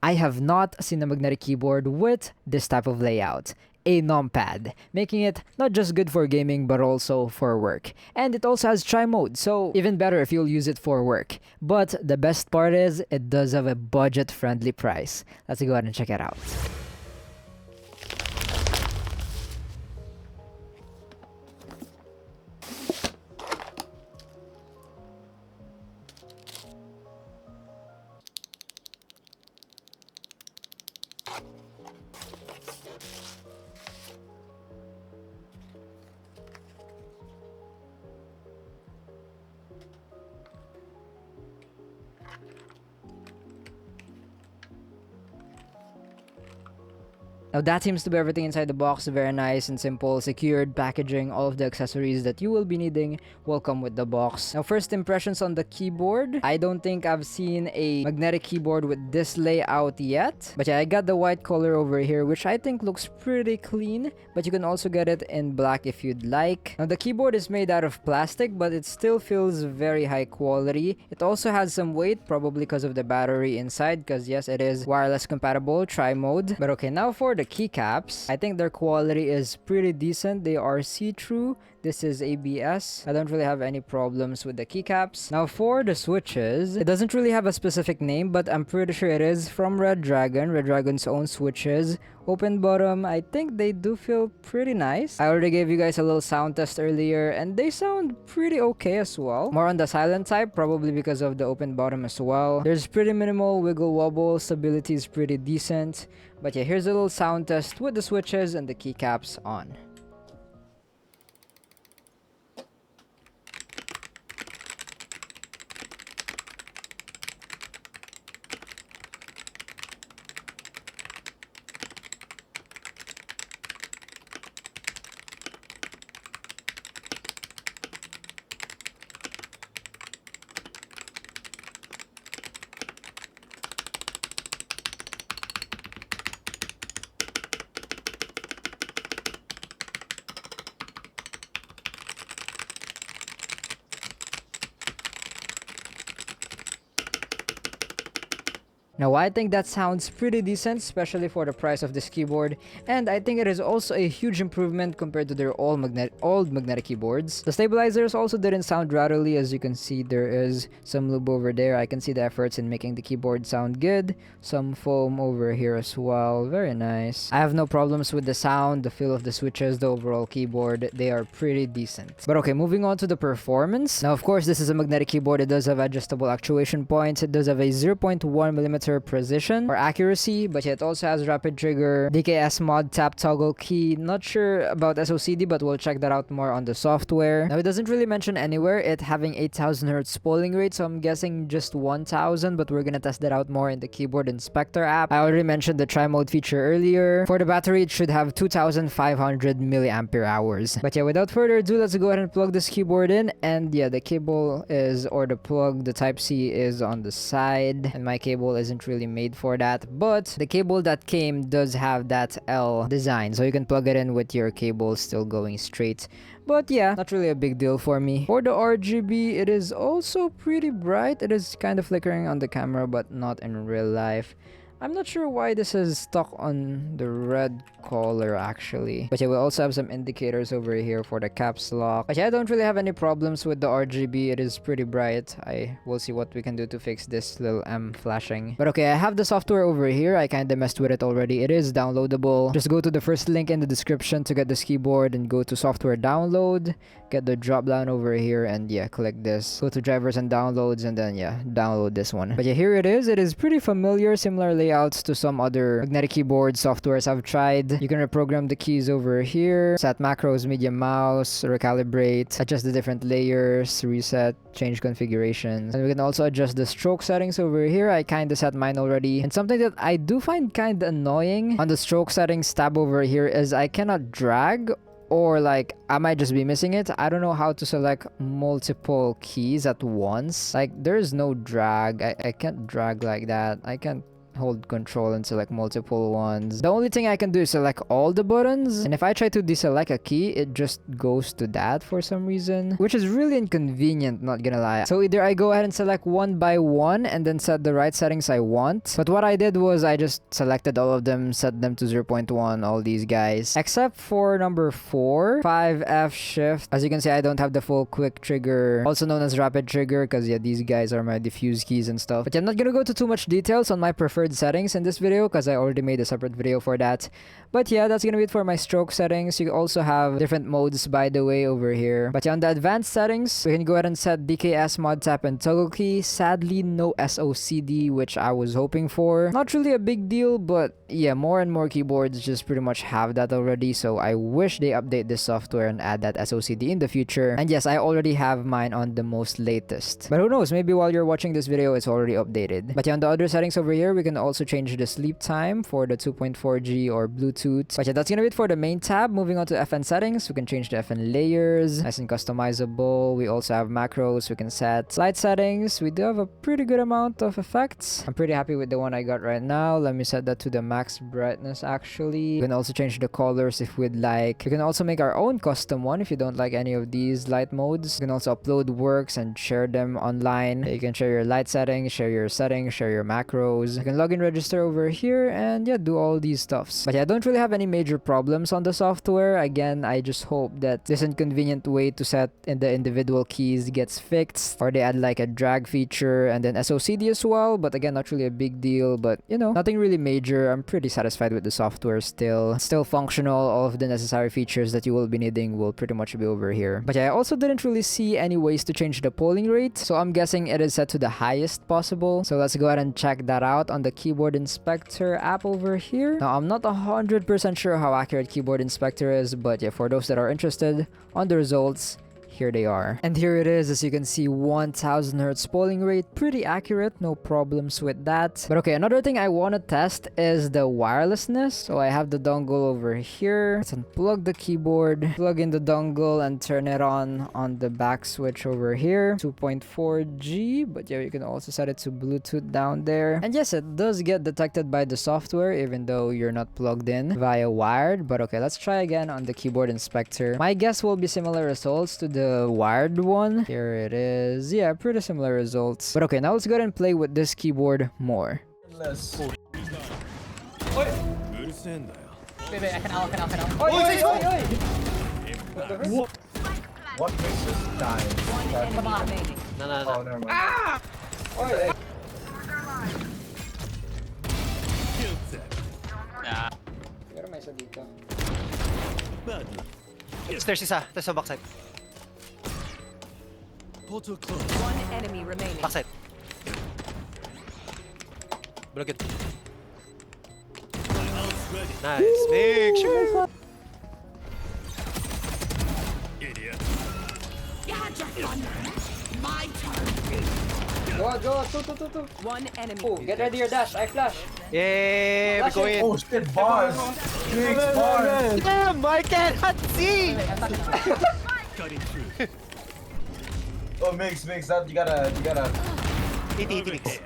I have not seen a magnetic keyboard with this type of layout, a numpad, making it not just good for gaming but also for work. And it also has tri-mode, so even better if you'll use it for work. But the best part is it does have a budget-friendly price. Let's go ahead and check it out. Now that seems to be everything inside the box. Very nice and simple, secured packaging. All of the accessories that you will be needing will come with the box. Now first impressions on the keyboard. I don't think I've seen a magnetic keyboard with this layout yet. But yeah, I got the white color over here, which I think looks pretty clean. But you can also get it in black if you'd like. Now the keyboard is made out of plastic, but it still feels very high quality. It also has some weight, probably because of the battery inside, because yes, it is wireless compatible, tri-mode. But okay, now for the keycaps, I think their quality is pretty decent. They are see-through. This is ABS. I don't really have any problems with the keycaps. Now for the switches, it doesn't really have a specific name, but I'm pretty sure it is from Redragon's own switches. Open bottom, I think they do feel pretty nice. I already gave you guys a little sound test earlier, and they sound pretty okay as well. More on the silent type, probably because of the open bottom as well. There's pretty minimal wiggle wobble, stability is pretty decent. But yeah, here's a little sound test with the switches and the keycaps on. Now I think that sounds pretty decent, especially for the price of this keyboard, and I think it is also a huge improvement compared to their old magnetic keyboards. The stabilizers also didn't sound rattly. As you can see, there is some lube over there. I can see the efforts in making the keyboard sound good. Some foam over here as well. Very nice. I have no problems with the sound, the feel of the switches, the overall keyboard. They are pretty decent. But okay, moving on to the performance. Now of course, this is a magnetic keyboard. It does have adjustable actuation points. It does have a 0.1mm precision or accuracy, but yeah, it also has rapid trigger, DKS mod tap toggle key. Not sure about SOCD, but we'll check that out more on the software. Now it doesn't really mention anywhere it having 8000 Hz polling rate, so I'm guessing just 1000, but we're gonna test that out more in the keyboard inspector app. I already mentioned the tri-mode feature earlier. For the battery, it should have 2500 milliampere hours. But yeah, without further ado, let's go ahead and plug this keyboard in. And yeah, the cable is, or the plug, the type C is on the side, and my cable isn't really made for that, but the cable that came does have that L design, so you can plug it in with your cable still going straight. But yeah, not really a big deal for me. For the RGB, it is also pretty bright. It is kind of flickering on the camera, but not in real life. I'm not sure why this is stuck on the red color actually. But yeah, we also have some indicators over here for the caps lock. But yeah, I don't really have any problems with the RGB. It is pretty bright. I will see what we can do to fix this little M flashing. But okay, I have the software over here. I kind of messed with it already. It is downloadable. Just go to the first link in the description to get this keyboard and go to software download. Get the drop down over here and yeah, click this. Go to drivers and downloads and then yeah, download this one. But yeah, here it is. It is pretty familiar, similar layouts to some other magnetic keyboard softwares I've tried. You can reprogram the keys over here, set macros, medium mouse, recalibrate, adjust the different layers, reset, change configurations. And we can also adjust the stroke settings over here. I kind of set mine already. And something that I do find kind of annoying on the stroke settings tab over here is I cannot drag, or like I might just be missing it. I don't know how to select multiple keys at once. Like there's no drag. I can't drag like that. I can't. hold control and select multiple ones. The only thing I can do is select all the buttons, and if I try to deselect a key, it just goes to that for some reason, which is really inconvenient, not gonna lie. So either I go ahead and select one by one and then set the right settings I want, but what I did was I just selected all of them, set them to 0.1, all these guys, except for number 4, 5F shift. As you can see, I don't have the full quick trigger, also known as rapid trigger, because yeah, these guys are my diffuse keys and stuff. But yeah, I'm not gonna go to too much details on my preferred settings in this video because I already made a separate video for that. But yeah, that's gonna be it for my stroke settings. You also have different modes, by the way, over here. But yeah, on the advanced settings, we can go ahead and set DKS, mod tap, and toggle key. Sadly, no SOCD, which I was hoping for. Not really a big deal, but yeah, more and more keyboards just pretty much have that already. So I wish they update this software and add that SOCD in the future. And yes, I already have mine on the most latest. But who knows, maybe while you're watching this video, it's already updated. But yeah, on the other settings over here, we can also change the sleep time for the 2.4G or Bluetooth. But yeah, that's gonna be it for the main tab. Moving on to FN settings, we can change the FN layers, nice and customizable. We also have macros we can set. Light settings, we do have a pretty good amount of effects. I'm pretty happy with the one I got right now. Let me set that to the max brightness actually. We can also change the colors if we'd like. We can also make our own custom one if you don't like any of these light modes. You can also upload works and share them online. You can share your light settings, share your macros. You can login register over here and yeah, do all these stuffs. But yeah, I don't really have any major problems on the software. Again, I just hope that this inconvenient way to set in the individual keys gets fixed, or they add like a drag feature and then SOCD as well. But again, not really a big deal, but you know, nothing really major. I'm pretty satisfied with the software still functional. All of the necessary features that you will be needing will pretty much be over here. But yeah, I also didn't really see any ways to change the polling rate, so I'm guessing it is set to the highest possible. So let's go ahead and check that out on the keyboard inspector app over here. Now, I'm not 100% sure how accurate keyboard inspector is, but yeah, for those that are interested on the results, here they are. And here it is, as you can see, 1000 Hz polling rate, pretty accurate, no problems with that. But okay, another thing I want to test is the wirelessness. So I have the dongle over here. Let's unplug the keyboard, plug in the dongle and turn it on the back switch over here. 2.4G, but yeah, you can also set it to Bluetooth down there. And yes, it does get detected by the software even though you're not plugged in via wired. But okay, let's try again on the keyboard inspector. My guess will be similar results to the wired one. Here it is. Yeah, pretty similar results. But okay, now let's go ahead and play with this keyboard more. Let's... Wait, I can out. What makes us die? No. Oh, never mind. Ah! Ah. Pero may isa dito. There's isa. There's a backside. One enemy remaining. Backside. Block it. Nice. Big shot. Idiot. My turn. Go, two. One enemy. Oh, get ready your dash, I flash. Yeah, we go in. Oh shit, bars! Big bars! Damn, I cannot see. Oh, mix, that you gotta mix.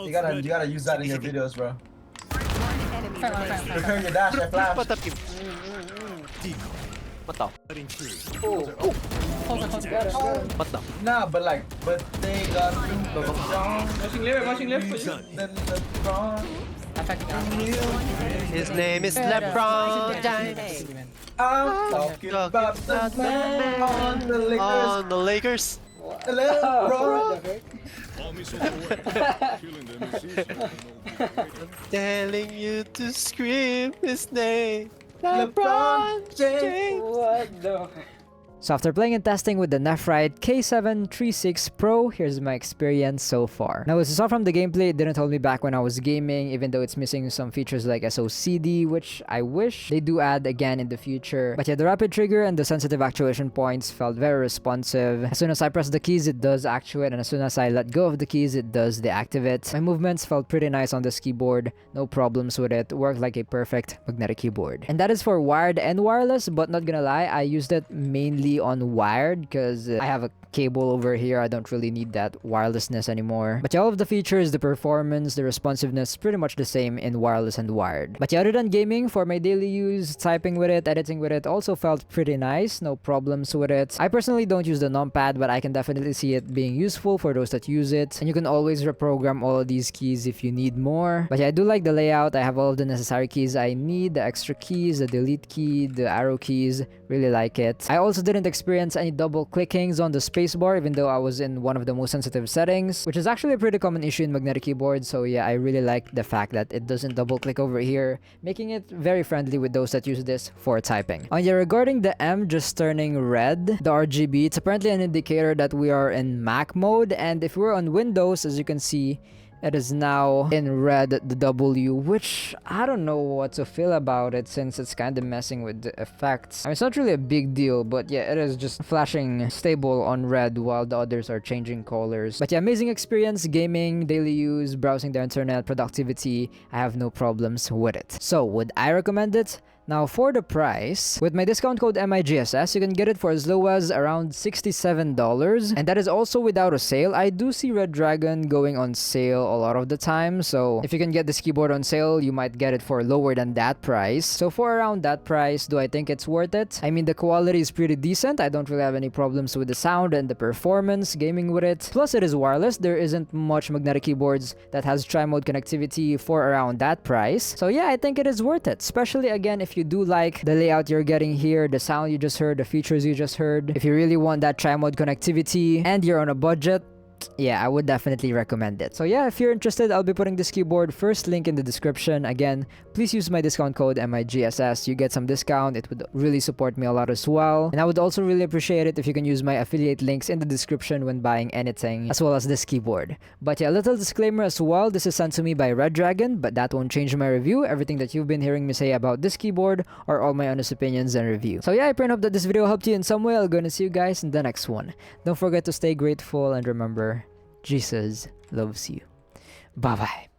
you gotta use that in your videos, bro. One enemy remaining. Prepare your dash and flash. What the? What the? What the? Nah, but they got Watching left. then the front. His name is LeBron James. I'm talking about the man on the Lakers. On the Lakers. LeBron. Telling you to scream his name. LeBron James. What the... So after playing and testing with the NEPHRITE K736 Pro, here's my experience so far. Now as you saw from the gameplay, it didn't hold me back when I was gaming, even though it's missing some features like SOCD, which I wish they do add again in the future. But yeah, the rapid trigger and the sensitive actuation points felt very responsive. As soon as I press the keys, it does actuate, and as soon as I let go of the keys, it does deactivate. My movements felt pretty nice on this keyboard, no problems with it, worked like a perfect magnetic keyboard. And that is for wired and wireless, but not gonna lie, I used it mainly be on wired because I have a cable over here. I don't really need that wirelessness anymore. But yeah, all of the features, the performance, the responsiveness, pretty much the same in wireless and wired. But yeah, other than gaming, for my daily use, typing with it, editing with it, also felt pretty nice. No problems with it. I personally don't use the numpad, but I can definitely see it being useful for those that use it. And you can always reprogram all of these keys if you need more. But yeah, I do like the layout. I have all of the necessary keys I need, the extra keys, the delete key, the arrow keys. Really like it. I also didn't experience any double clickings on the spacebar, even though I was in one of the most sensitive settings, which is actually a pretty common issue in magnetic keyboards. So yeah, I really like the fact that it doesn't double click over here, making it very friendly with those that use this for typing. Yeah, regarding the M just turning red, the RGB, it's apparently an indicator that we are in Mac mode, and if we're on Windows, as you can see, it is now in red, the W, which I don't know what to feel about it since it's kind of messing with the effects. I mean, it's not really a big deal, but yeah, it is just flashing stable on red while the others are changing colors. But yeah, amazing experience, gaming, daily use, browsing the internet, productivity. I have no problems with it. So, would I recommend it? Now for the price, with my discount code MIGSS, you can get it for as low as around $67, and that is also without a sale. I do see Redragon going on sale a lot of the time, so if you can get this keyboard on sale, you might get it for lower than that price. So for around that price, do I think it's worth it? I mean, the quality is pretty decent. I don't really have any problems with the sound and the performance gaming with it. Plus, it is wireless. There isn't much magnetic keyboards that has tri-mode connectivity for around that price. So yeah, I think it is worth it, especially again if you do like the layout you're getting here, the sound you just heard, the features you just heard. If you really want that tri-mode connectivity and you're on a budget, yeah, I would definitely recommend it. So yeah, if you're interested, I'll be putting this keyboard first link in the description. Again, please use my discount code MIGSS. You get some discount. It would really support me a lot as well. And I would also really appreciate it if you can use my affiliate links in the description when buying anything, as well as this keyboard. But yeah, a little disclaimer as well. This is sent to me by Redragon, but that won't change my review. Everything that you've been hearing me say about this keyboard are all my honest opinions and review. So yeah, I pray and hope that this video helped you in some way. I'll go and see you guys in the next one. Don't forget to stay grateful and remember, Jesus loves you. Bye-bye.